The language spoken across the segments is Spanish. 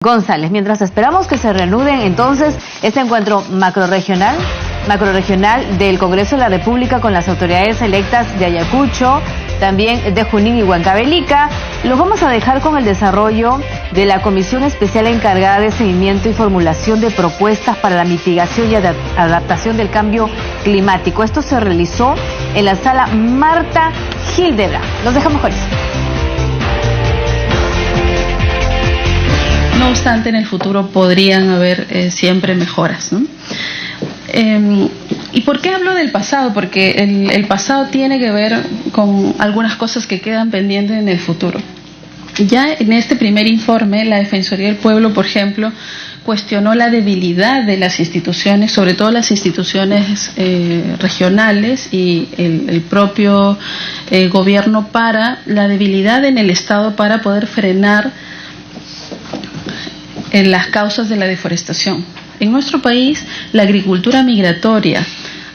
González. Mientras esperamos que se reanude entonces este encuentro macrorregional del Congreso de la República con las autoridades electas de Ayacucho, también de Junín y Huancavelica, los vamos a dejar con el desarrollo de la Comisión Especial encargada de seguimiento y formulación de propuestas para la mitigación y adaptación del cambio climático. Esto se realizó en la sala Marta Hildebrand. Los dejamos con eso. No obstante, en el futuro podrían haber siempre mejoras, ¿no? ¿Y por qué hablo del pasado? Porque el pasado tiene que ver con algunas cosas que quedan pendientes en el futuro. Ya en este primer informe, la Defensoría del Pueblo, por ejemplo, cuestionó la debilidad de las instituciones, sobre todo las instituciones regionales y el propio gobierno, para la debilidad en el Estado para poder frenar en las causas de la deforestación. En nuestro país, la agricultura migratoria,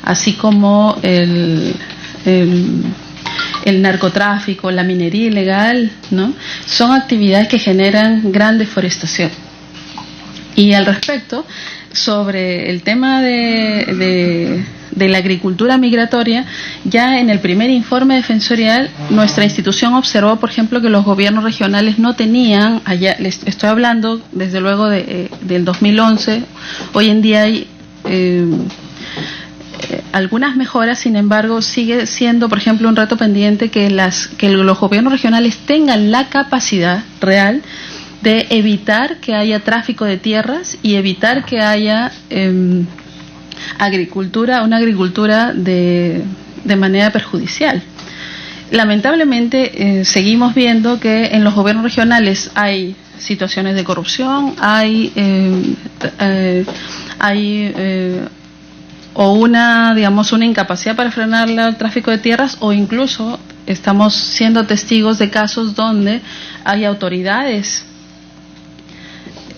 así como el narcotráfico, la minería ilegal, ¿no?, son actividades que generan gran deforestación. Y al respecto, sobre el tema de la agricultura migratoria, ya en el primer informe defensorial, nuestra institución observó, por ejemplo, que los gobiernos regionales no tenían, allá les estoy hablando desde luego del 2011, hoy en día hay algunas mejoras, sin embargo sigue siendo, por ejemplo, un reto pendiente que los gobiernos regionales tengan la capacidad real de evitar que haya tráfico de tierras y evitar que haya una agricultura de manera perjudicial. Lamentablemente seguimos viendo que en los gobiernos regionales hay situaciones de corrupción, hay una incapacidad para frenar el tráfico de tierras, o incluso estamos siendo testigos de casos donde hay autoridades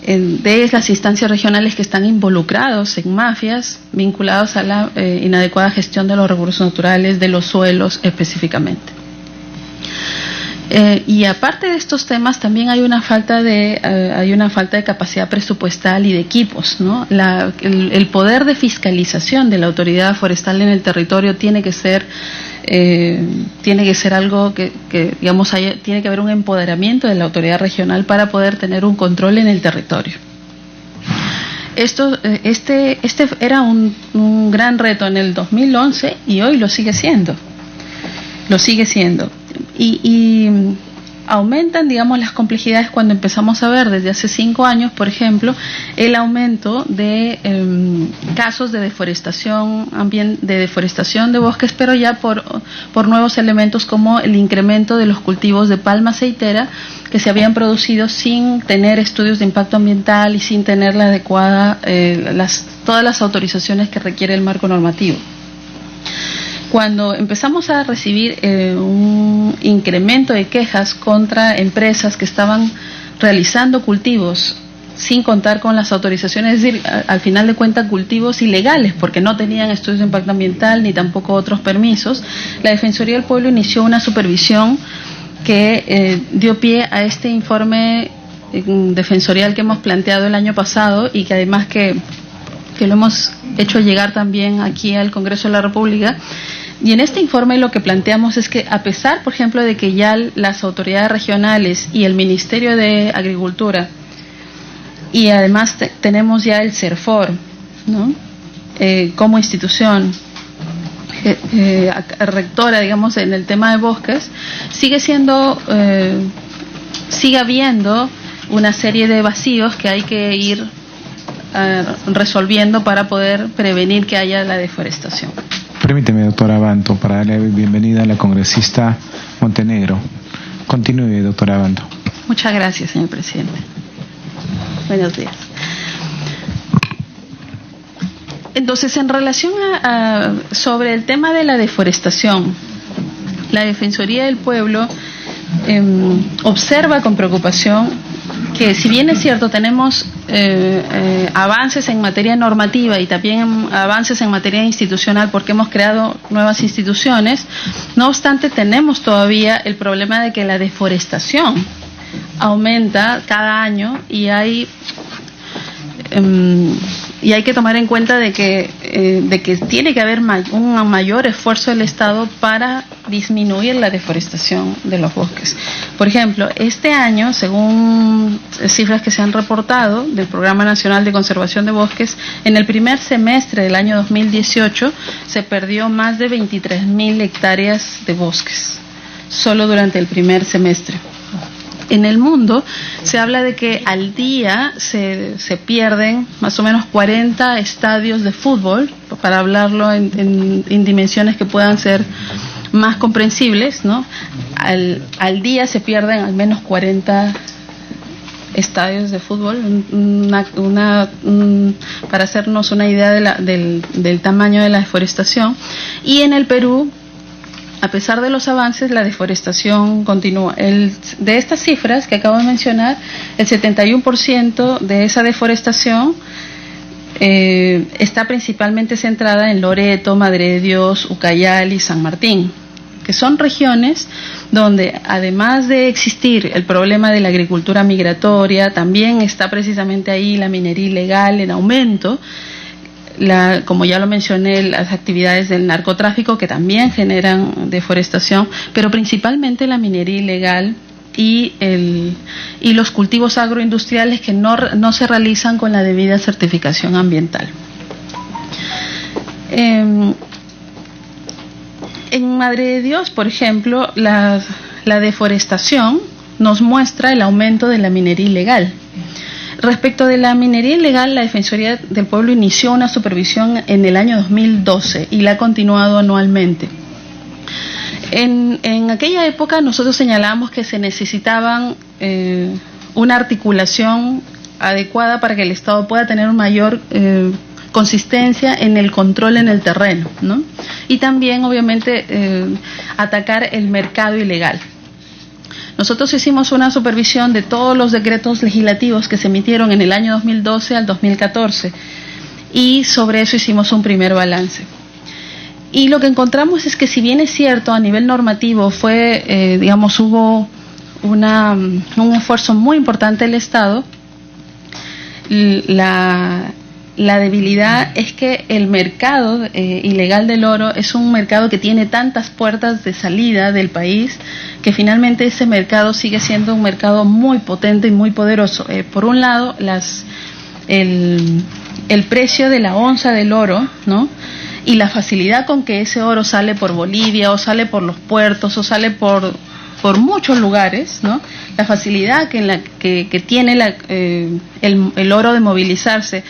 de las instancias regionales que están involucrados en mafias vinculados a la inadecuada gestión de los recursos naturales, de los suelos específicamente. Y aparte de estos temas, también hay una falta de capacidad presupuestal y de equipos, ¿no? El poder de fiscalización de la autoridad forestal en el territorio tiene que ser algo que digamos, tiene que haber un empoderamiento de la autoridad regional para poder tener un control en el territorio. Este era un gran reto en el 2011 y hoy lo sigue siendo. Y aumentan, digamos, las complejidades cuando empezamos a ver desde hace 5 años, por ejemplo, el aumento de casos de deforestación de bosques, pero ya por nuevos elementos como el incremento de los cultivos de palma aceitera que se habían producido sin tener estudios de impacto ambiental y sin tener la adecuada todas las autorizaciones que requiere el marco normativo. Cuando empezamos a recibir un incremento de quejas contra empresas que estaban realizando cultivos sin contar con las autorizaciones, es decir, al final de cuentas cultivos ilegales porque no tenían estudios de impacto ambiental ni tampoco otros permisos, la Defensoría del Pueblo inició una supervisión que dio pie a este informe defensorial que hemos planteado el año pasado y que además que lo hemos hecho llegar también aquí al Congreso de la República. Y en este informe lo que planteamos es que, a pesar, por ejemplo, de que ya las autoridades regionales y el Ministerio de Agricultura, y además tenemos ya el CERFOR, ¿no?, como institución rectora, digamos, en el tema de bosques, sigue habiendo una serie de vacíos que hay que ir resolviendo para poder prevenir que haya la deforestación. Permíteme, doctora Abanto, para darle bienvenida a la congresista Montenegro. Continúe, doctora Abanto. Muchas gracias, señor presidente. Buenos días. Entonces, en relación sobre el tema de la deforestación, la Defensoría del Pueblo observa con preocupación que, si bien es cierto, tenemos avances en materia normativa y también avances en materia institucional porque hemos creado nuevas instituciones, no obstante tenemos todavía el problema de que la deforestación aumenta cada año y hay que tomar en cuenta de que tiene que haber un mayor esfuerzo del Estado para disminuir la deforestación de los bosques. Por ejemplo, este año, según cifras que se han reportado del Programa Nacional de Conservación de Bosques, en el primer semestre del año 2018 se perdió más de 23.000 hectáreas de bosques, solo durante el primer semestre. En el mundo se habla de que al día se pierden más o menos 40 estadios de fútbol, para hablarlo en dimensiones que puedan ser más comprensibles, ¿no? Al día se pierden al menos 40 estadios de fútbol, para hacernos una idea del tamaño de la deforestación. Y en el Perú, a pesar de los avances, la deforestación continúa. De estas cifras que acabo de mencionar, el 71% de esa deforestación está principalmente centrada en Loreto, Madre de Dios, Ucayali y San Martín, que son regiones donde, además de existir el problema de la agricultura migratoria, también está precisamente ahí la minería ilegal en aumento. Como ya lo mencioné, las actividades del narcotráfico, que también generan deforestación, pero principalmente la minería ilegal y los cultivos agroindustriales que no se realizan con la debida certificación ambiental. En Madre de Dios, por ejemplo, la deforestación nos muestra el aumento de la minería ilegal. Respecto de la minería ilegal, la Defensoría del Pueblo inició una supervisión en el año 2012 y la ha continuado anualmente. En aquella época nosotros señalamos que se necesitaban una articulación adecuada para que el Estado pueda tener mayor consistencia en el control en el terreno, ¿no? Y también, obviamente, atacar el mercado ilegal. Nosotros hicimos una supervisión de todos los decretos legislativos que se emitieron en el año 2012 al 2014 y sobre eso hicimos un primer balance. Y lo que encontramos es que, si bien es cierto, a nivel normativo hubo un esfuerzo muy importante del Estado, la debilidad es que el mercado ilegal del oro es un mercado que tiene tantas puertas de salida del país, que finalmente ese mercado sigue siendo un mercado muy potente y muy poderoso. Por un lado, el precio de la onza del oro, ¿no? Y la facilidad con que ese oro sale por Bolivia, o sale por los puertos, o sale por muchos lugares, ¿no? La facilidad que tiene el oro de movilizarse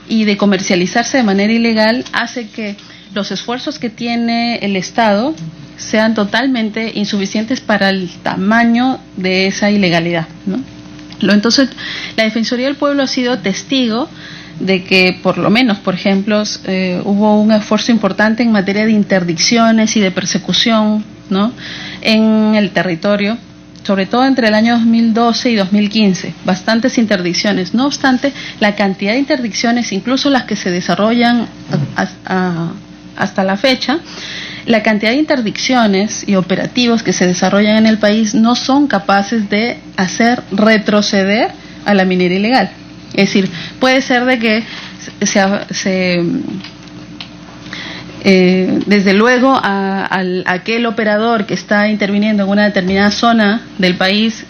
y de comercializarse de manera ilegal hace que los esfuerzos que tiene el Estado sean totalmente insuficientes para el tamaño de esa ilegalidad, ¿no? Entonces, la Defensoría del Pueblo ha sido testigo de que, por lo menos, por ejemplo, hubo un esfuerzo importante en materia de interdicciones y de persecución, ¿no?, en el territorio, sobre todo entre el año 2012 y 2015, bastantes interdicciones. No obstante, la cantidad de interdicciones, incluso las que se desarrollan hasta la fecha, la cantidad de interdicciones y operativos que se desarrollan en el país no son capaces de hacer retroceder a la minería ilegal. Es decir, puede ser de que desde luego aquel operador que está interviniendo en una determinada zona del país,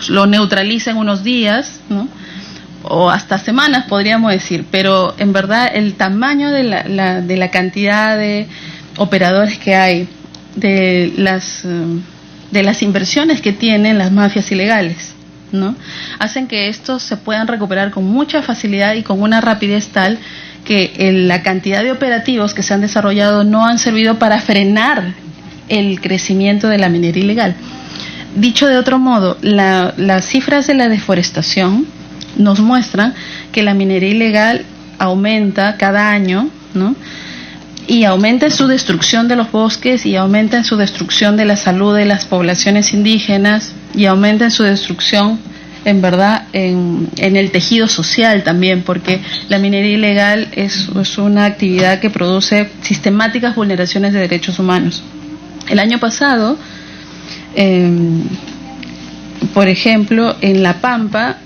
lo neutraliza en unos días, ¿no?, o hasta semanas, podríamos decir, pero en verdad el tamaño de la cantidad de operadores que hay, de las inversiones que tienen las mafias ilegales, ¿no?, hacen que estos se puedan recuperar con mucha facilidad y con una rapidez tal que la cantidad de operativos que se han desarrollado no han servido para frenar el crecimiento de la minería ilegal. Dicho de otro modo, las cifras de la deforestación nos muestran que la minería ilegal aumenta cada año, ¿no?, y aumenta en su destrucción de los bosques, y aumenta en su destrucción de la salud de las poblaciones indígenas, y aumenta en su destrucción, en verdad, en el tejido social también, porque la minería ilegal es una actividad que produce sistemáticas vulneraciones de derechos humanos. El año pasado por ejemplo, en La Pampa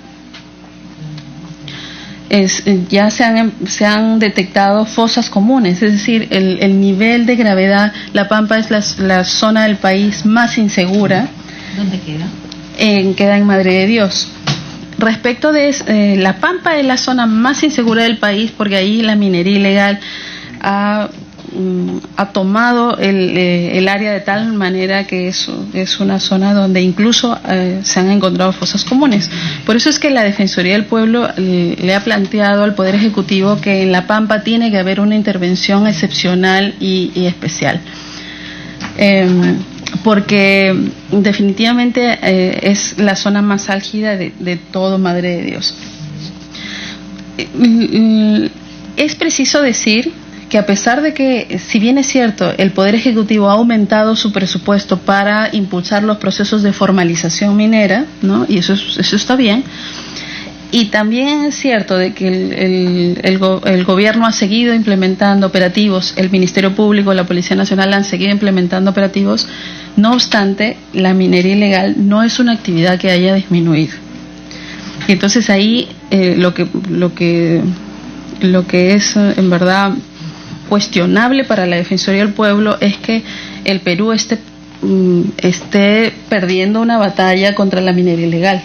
ya se han detectado fosas comunes, es decir, el nivel de gravedad. La Pampa es la zona del país más insegura. ¿Dónde queda? Queda en Madre de Dios. Respecto de La Pampa es la zona más insegura del país porque ahí la minería ilegal ha tomado el área de tal manera que es una zona donde incluso se han encontrado fosas comunes. Por eso es que la Defensoría del Pueblo le ha planteado al Poder Ejecutivo que en La Pampa tiene que haber una intervención excepcional y especial. Porque definitivamente es la zona más álgida de todo Madre de Dios. Es preciso decir que a pesar de que, si bien es cierto, el Poder Ejecutivo ha aumentado su presupuesto para impulsar los procesos de formalización minera, ¿no? Y eso está bien, y también es cierto de que el gobierno ha seguido implementando operativos, el Ministerio Público, la Policía Nacional han seguido implementando operativos, no obstante, la minería ilegal no es una actividad que haya disminuido. Y entonces ahí lo que es en verdad cuestionable para la Defensoría del Pueblo es que el Perú esté perdiendo una batalla contra la minería ilegal,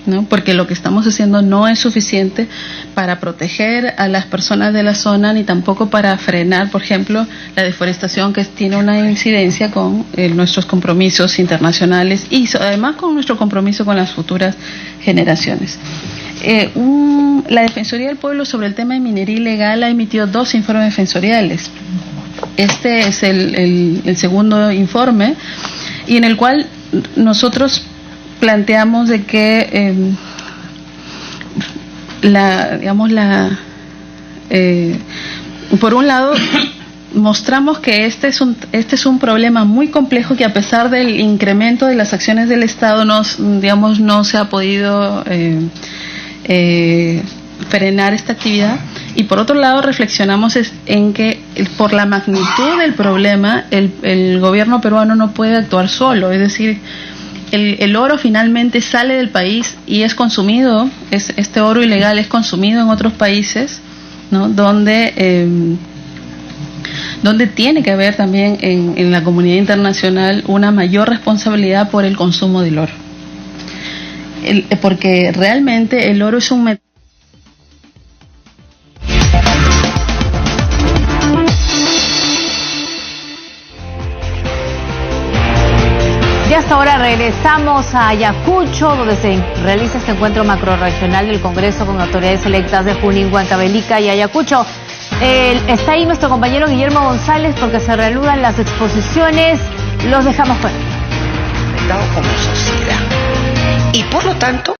¿no? Porque lo que estamos haciendo no es suficiente para proteger a las personas de la zona ni tampoco para frenar, por ejemplo, la deforestación, que tiene una incidencia con nuestros compromisos internacionales y además con nuestro compromiso con las futuras generaciones. La Defensoría del Pueblo sobre el tema de minería ilegal ha emitido 2 informes defensoriales. Este es el segundo informe, y en el cual nosotros planteamos de que por un lado mostramos que este es un problema muy complejo, que a pesar del incremento de las acciones del Estado no se ha podido frenar esta actividad, y por otro lado reflexionamos en que por la magnitud del problema el gobierno peruano no puede actuar solo, es decir, el oro finalmente sale del país y es consumido, este oro ilegal es consumido en otros países, ¿no? Donde tiene que haber también en la comunidad internacional una mayor responsabilidad por el consumo del oro. Porque realmente el oro es un metal. Y hasta ahora regresamos a Ayacucho, donde se realiza este encuentro macrorregional del Congreso con autoridades electas de Junín, Huancavelica y Ayacucho. Está ahí nuestro compañero Guillermo González porque se reanudan las exposiciones. Los dejamos fuera. Como sociedad. Y por lo tanto,